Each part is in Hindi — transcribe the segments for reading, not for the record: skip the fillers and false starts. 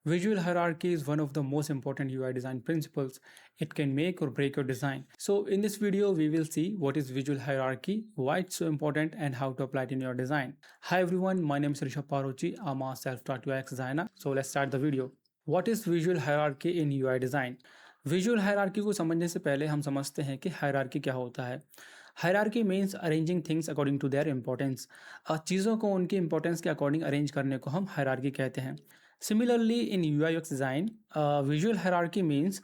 Visual hierarchy is one of the most important UI design principles. It can make or break your design. So in this video, we will see what is visual hierarchy, why it's so important, and how to apply it in your design. Hi everyone, my name is Rishabh Parochi. I'm a self-taught UX designer. So let's start the video. What is visual hierarchy in UI design? Visual hierarchy को समझने से पहले हम समझते हैं कि हायरार्की क्या होता है। Hierarchy means arranging things according to their importance. चीज़ों को उनकी इंपॉर्टेंस के अकॉर्डिंग अरेंज करने को हम हायरार्की कहते हैं। Similarly in UI UX design visual hierarchy means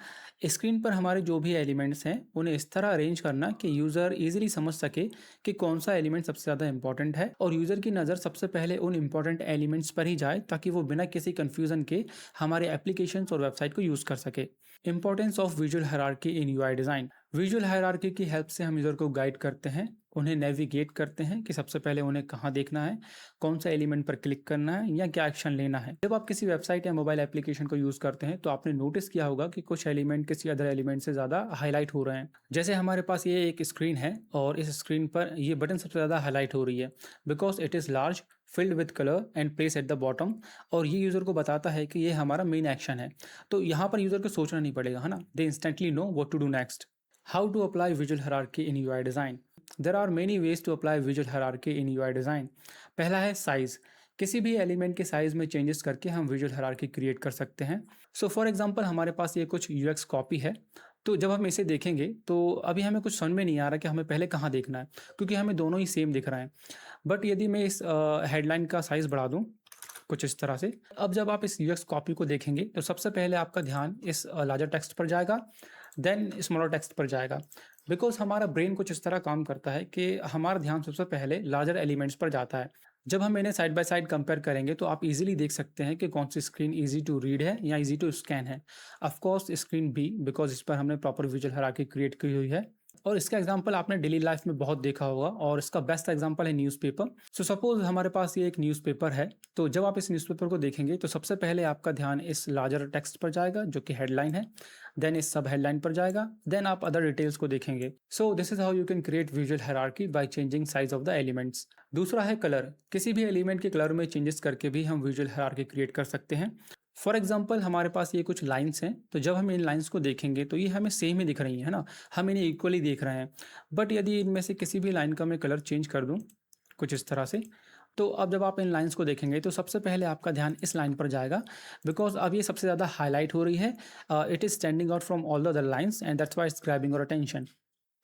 screen पर हमारे जो भी एलिमेंट्स हैं उन्हें इस तरह अरेंज करना कि यूज़र इजीली समझ सके कि कौन सा एलिमेंट सबसे ज़्यादा इंपॉर्टेंट है और यूज़र की नज़र सबसे पहले उन इंपॉर्टेंट एलिमेंट्स पर ही जाए ताकि वो बिना किसी कन्फ्यूज़न के हमारे एप्लीकेशंस और वेबसाइट को यूज़ कर सके। Importance of visual hierarchy in UI design. Visual hierarchy की हेल्प से हम यूज़र को गाइड करते हैं, उन्हें नेविगेट करते हैं कि सबसे पहले उन्हें कहाँ देखना है, कौन सा एलिमेंट पर क्लिक करना है या क्या एक्शन लेना है। जब आप किसी वेबसाइट या मोबाइल एप्लीकेशन को यूज़ करते हैं तो आपने नोटिस किया होगा कि कुछ एलिमेंट किसी अदर एलिमेंट से ज़्यादा हाईलाइट हो रहे हैं। जैसे हमारे पास ये एक स्क्रीन है और इस स्क्रीन पर ये बटन सबसे ज़्यादा हाईलाइट हो रही है because it is large, field with colour and place at the bottom, और ये यूज़र को बताता है कि ये हमारा मेन एक्शन है। तो यहाँ पर यूज़र को सोचना नहीं पड़ेगा, है ना। They instantly know what to do next. How to apply visual hierarchy in UI design. There are many ways to apply visual hierarchy in UI design. पहला है साइज़। किसी भी एलिमेंट के साइज़ में चेंजेस करके हम विजुअल हायरार्की क्रिएट कर सकते हैं। सो फॉर एग्जांपल हमारे पास ये कुछ यूएक्स कॉपी है, तो जब हम इसे देखेंगे तो अभी हमें कुछ समझ में नहीं आ रहा कि हमें पहले कहाँ देखना है, क्योंकि हमें दोनों ही सेम दिख रहे हैं। बट यदि मैं इस हेडलाइन का साइज़ बढ़ा दूँ कुछ इस तरह से, अब जब आप इस यूएक्स कॉपी को देखेंगे तो सबसे पहले आपका ध्यान इस लार्जर टेक्स्ट पर जाएगा, देन स्मॉलर टेक्स्ट पर जाएगा। बिकॉज हमारा ब्रेन कुछ इस तरह काम करता है कि हमारा ध्यान सबसे पहले लार्जर एलिमेंट्स पर जाता है। जब हम इन्हें साइड बाय साइड कंपेयर करेंगे तो आप इजीली देख सकते हैं कि कौन सी स्क्रीन इजी टू रीड है या इजी टू स्कैन है। Of course screen B, because इस पर हमने प्रॉपर विजुअल हायरार्की क्रिएट की हुई है। और इसका एग्जांपल आपने डेली लाइफ में बहुत देखा होगा और इसका बेस्ट एग्जांपल है न्यूज़पेपर। सो सपोज हमारे पास ये एक न्यूज़पेपर है, तो जब आप इस न्यूज़पेपर को देखेंगे तो सबसे पहले आपका ध्यान इस लार्जर टेक्स्ट पर जाएगा जो कि हेडलाइन है, देन इस सब हेडलाइन पर जाएगा, देन आप अदर डिटेल्स को देखेंगे। So this is how you can create visual hierarchy by changing size of the elements. दूसरा है कलर। किसी भी एलिमेंट के कलर में चेंजेस करके भी हम विजुअल हायरार्की क्रिएट कर सकते हैं। फॉर एग्जाम्पल हमारे पास ये कुछ लाइन्स हैं, तो जब हम इन लाइन्स को देखेंगे तो ये हमें सेम ही दिख रही है ना, हम इन्हें इक्वली देख रहे हैं। बट यदि इनमें से किसी भी लाइन का मैं कलर चेंज कर दूं कुछ इस तरह से, तो अब जब आप इन लाइन्स को देखेंगे तो सबसे पहले आपका ध्यान इस लाइन पर जाएगा बिकॉज अब ये सबसे ज़्यादा हाईलाइट हो रही है। It is standing out from all the other lines and that's why it's grabbing your attention.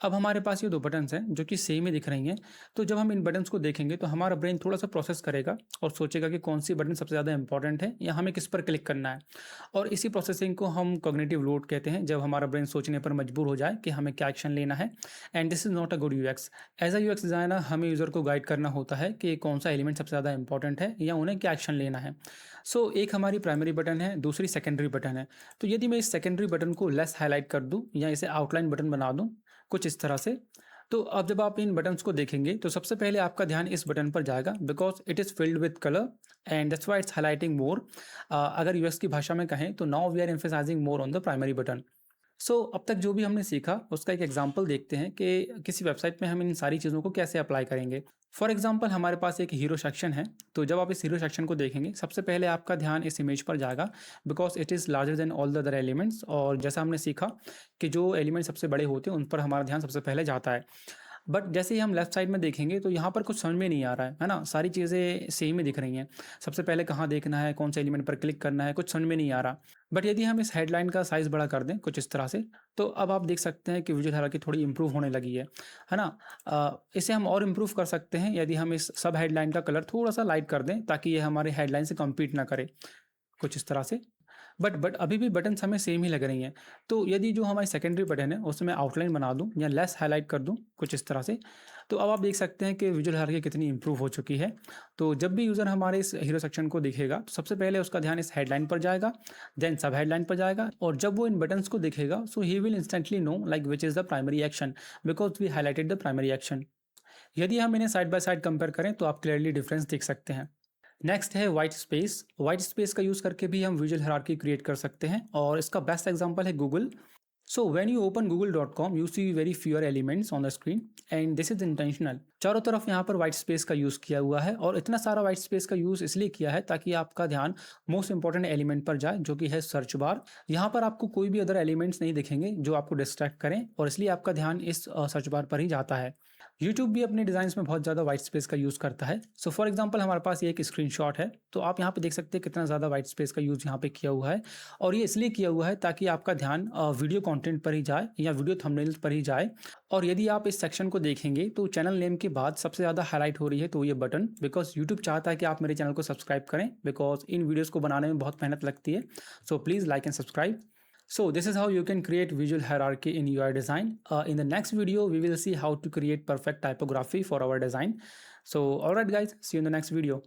अब हमारे पास ये दो बटन्स हैं जो कि सेम ही दिख रही हैं, तो जब हम इन बटन्स को देखेंगे तो हमारा ब्रेन थोड़ा सा प्रोसेस करेगा और सोचेगा कि कौन सी बटन सबसे ज़्यादा इंपॉर्टेंट है या हमें किस पर क्लिक करना है। और इसी प्रोसेसिंग को हम कॉग्निटिव लोड कहते हैं, जब हमारा ब्रेन सोचने पर मजबूर हो जाए कि हमें क्या एक्शन लेना है। And this is not a good UX. As a UX designer हमें यूज़र को गाइड करना होता है कि कौन सा एलिमेंट सबसे ज़्यादा इंपॉर्टेंट है या उन्हें क्या एक्शन लेना है। सो एक हमारी प्राइमरी बटन है, दूसरी सेकेंडरी बटन है। तो यदि मैं इस सेकेंडरी बटन को लेस हाईलाइट कर दूँ या इसे आउटलाइन बटन बना दूँ कुछ इस तरह से, तो अब जब आप इन बटन्स को देखेंगे तो सबसे पहले आपका ध्यान इस बटन पर जाएगा because it is filled with colour and that's why it's highlighting more. अगर यूएक्स की भाषा में कहें तो now we are emphasizing more on the primary button. So अब तक जो भी हमने सीखा उसका एक एग्जाम्पल देखते हैं कि किसी वेबसाइट में हम इन सारी चीज़ों को कैसे अप्लाई करेंगे। फॉर एग्जाम्पल हमारे पास एक हीरो सेक्शन है, तो जब आप इस हीरो सेक्शन को देखेंगे सबसे पहले आपका ध्यान इस इमेज पर जाएगा because it is larger than all the other elements. और जैसा हमने सीखा कि जो एलिमेंट सबसे बड़े होते हैं उन पर हमारा ध्यान सबसे पहले जाता है। बट जैसे ही हम लेफ्ट साइड में देखेंगे तो यहाँ पर कुछ समझ में नहीं आ रहा है ना, सारी चीज़ें सेम ही दिख रही हैं। सबसे पहले कहाँ देखना है, कौन से एलिमेंट पर क्लिक करना है, कुछ समझ में नहीं आ रहा। बट यदि हम इस हेडलाइन का साइज़ बड़ा कर दें कुछ इस तरह से, तो अब आप देख सकते हैं कि विजुअल हायरार्की थोड़ी इंप्रूव होने लगी है ना। इसे हम और इम्प्रूव कर सकते हैं यदि हम इस सब हेडलाइन का कलर थोड़ा सा लाइट कर दें ताकि ये हमारे हेडलाइन से कम्पीट ना करे कुछ इस तरह से। बट अभी भी बटन्स हमें सेम ही लग रही हैं। तो यदि जो हमारी सेकेंडरी बटन है उसमें आउटलाइन बना दूं या लेस हाईलाइट कर दूं कुछ इस तरह से, तो अब आप देख सकते हैं कि विजुअल हायरार्की कितनी इंप्रूव हो चुकी है। तो जब भी यूज़र हमारे इस हीरो सेक्शन को दिखेगा तो सबसे पहले उसका ध्यान इस हेडलाइन पर जाएगा, देन सब हेडलाइन पर जाएगा, और जब वो इन बटन्स को दिखेगा so he will instantly know like which is the primary action because we highlighted the primary action. यदि हम इन्हें साइड बाय साइड कंपेयर करें तो आप क्लियरली डिफरेंस देख सकते हैं। नेक्स्ट है वाइट स्पेस। वाइट स्पेस का यूज़ करके भी हम विजुअल हायरार्की क्रिएट कर सकते हैं और इसका बेस्ट एग्जांपल है Google. So when you open google.com, you see very fewer elements on the screen and this is intentional. चारों तरफ यहाँ पर व्हाइट स्पेस का यूज किया हुआ है और इतना सारा व्हाइट स्पेस का यूज इसलिए किया है ताकि आपका ध्यान मोस्ट इंपॉर्टेंट एलिमेंट पर जाए, जो कि है सर्च बार। यहाँ पर आपको कोई भी अदर एलिमेंट्स नहीं दिखेंगे जो आपको डिस्ट्रैक्ट करें और इसलिए आपका ध्यान इस सर्च बार पर ही जाता है। यूट्यूब भी अपने डिज़ाइंस में बहुत ज़्यादा व्हाइट स्पेस का यूज़ करता है। सो फॉर एग्जांपल हमारे पास ये एक स्क्रीनशॉट है, तो आप यहाँ पे देख सकते हैं कितना ज़्यादा व्हाइट स्पेस का यूज़ यहाँ पे किया हुआ है और ये इसलिए किया हुआ है ताकि आपका ध्यान वीडियो कंटेंट पर ही जाए या वीडियो थंबनेल्स पर ही जाए। और यदि आप इस सेक्शन को देखेंगे तो चैनल नेम के बाद सबसे ज़्यादा हाईलाइट हो रही है तो ये बटन, बिकॉज यूट्यूब चाहता है कि आप मेरे चैनल को सब्सक्राइब करें, बिकॉज इन वीडियोज़ को बनाने में बहुत मेहनत लगती है। So please like and subscribe. So this is how you can create visual hierarchy in UI design. In the next video, we will see how to create perfect typography for our design. So alright guys, see you in the next video.